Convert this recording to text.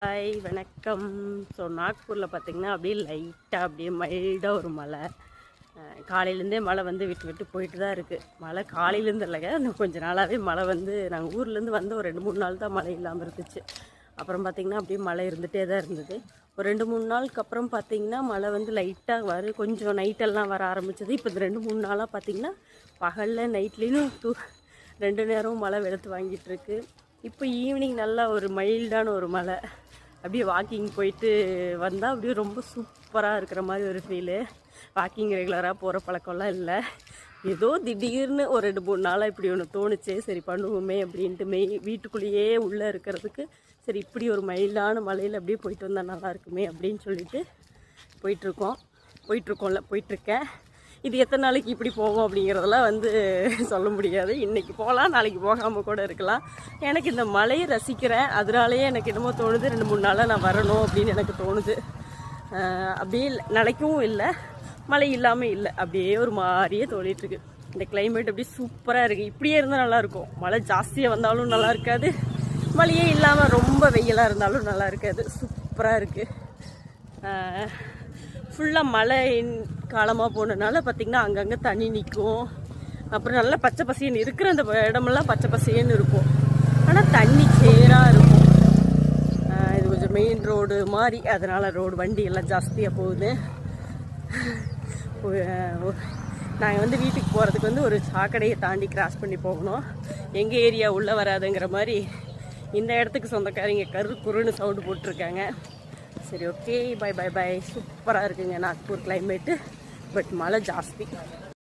Hi வணக்கம். So நாக்பூரில் பார்த்திங்கன்னா அப்படியே லைட்டாக அப்படியே மைல்டாக ஒரு மழை. காலையிலேருந்தே மழை வந்து விட்டு விட்டு போயிட்டு தான் இருக்குது. மழை காலையிலேருந்து இல்லைங்க, இன்னும் கொஞ்சம் நாளாகவே மழை வந்து நாங்கள் ஊர்லேருந்து வந்து ஒரு 2-3 நாள் தான் மழை இல்லாமல் இருந்துச்சு. அப்புறம் பார்த்திங்கன்னா அப்படியே மழை இருந்துகிட்டே தான் இருந்தது. ஒரு 2-3 நாளுக்கு அப்புறம் பார்த்திங்கன்னா மழை வந்து லைட்டாக கொஞ்சம் நைட்டெல்லாம் வர ஆரம்பிச்சது. இப்போ இந்த 2-3 நாளாக பார்த்திங்கன்னா பகலில் நைட்லேயும் 2 நேரம் மழை வெளுத்து வாங்கிட்டுருக்கு. இப்போ ஈவினிங் நல்லா ஒரு மைல்டான ஒரு மழை. அப்படியே வாக்கிங் போயிட்டு வந்தால் அப்படியே ரொம்ப சூப்பராக இருக்கிற மாதிரி ஒரு ஃபீலு. வாக்கிங் ரெகுலராக போகிற பழக்கம்லாம் இல்லை. ஏதோ திடீர்னு ஒரு 2-3 நாளாக இப்படி ஒன்று தோணுச்சு, சரி பண்ணுவோமே அப்படின்ட்டு வீட்டுக்குள்ளேயே உள்ளே இருக்கிறதுக்கு சரி இப்படி ஒரு மைல்டான மலையில் அப்படியே போயிட்டு வந்தால் நல்லா இருக்குமே அப்படின்னு சொல்லிட்டு போயிட்டுருக்கேன். இது எத்தனை நாளைக்கு இப்படி போவோம் அப்படிங்கிறதெல்லாம் வந்து சொல்ல முடியாது. இன்றைக்கி போகலாம், நாளைக்கு போகாமல் கூட இருக்கலாம். எனக்கு இந்த மலையை ரசிக்கிறேன், அதனாலேயே எனக்கு என்னமோ தோணுது 2-3 நாளாக நான் வரணும் அப்படின்னு எனக்கு தோணுது. அப்படியே நினைக்கவும் இல்லை, மழை இல்லாமல் இல்லை, அப்படியே ஒரு மாதிரியே தோணிட்டுருக்கு. இந்த கிளைமேட் அப்படியே சூப்பராக இருக்குது. இப்படியே இருந்தால் நல்லாயிருக்கும். மழை ஜாஸ்தியாக வந்தாலும் நல்லா இருக்காது, மழையே இல்லாமல் ரொம்ப வெயிலாக இருந்தாலும் நல்லா இருக்காது. சூப்பராக இருக்குது. ஃபுல்லாக மழை காலமாக போனதுனால பார்த்திங்கன்னா அங்கங்கே தண்ணி நிற்கும். அப்புறம் நல்லா பச்சை பசேன்னு இருக்கிற அந்த இடமெல்லாம் பச்சை பசேன்னு இருக்கும். ஆனால் தண்ணி சேராக இருக்கும். இது கொஞ்சம் மெயின் ரோடு மாதிரி, அதனால் வண்டி எல்லாம் ஜாஸ்தியாக போகுது. நாங்கள் வந்து வீட்டுக்கு போகிறதுக்கு வந்து ஒரு சாக்கடையை தாண்டி கிராஸ் பண்ணி போகணும். எங்கள் ஏரியா உள்ளே வராதுங்கிற மாதிரி இந்த இடத்துக்கு சொந்தக்காரங்க குறுன்னு சவுண்டு போட்டிருக்காங்க. சரி, ஓகே, பை. சூப்பராக இருக்குங்க நாக்பூர் கிளைமேட்டு. பட் மழை ஜாஸ்தி.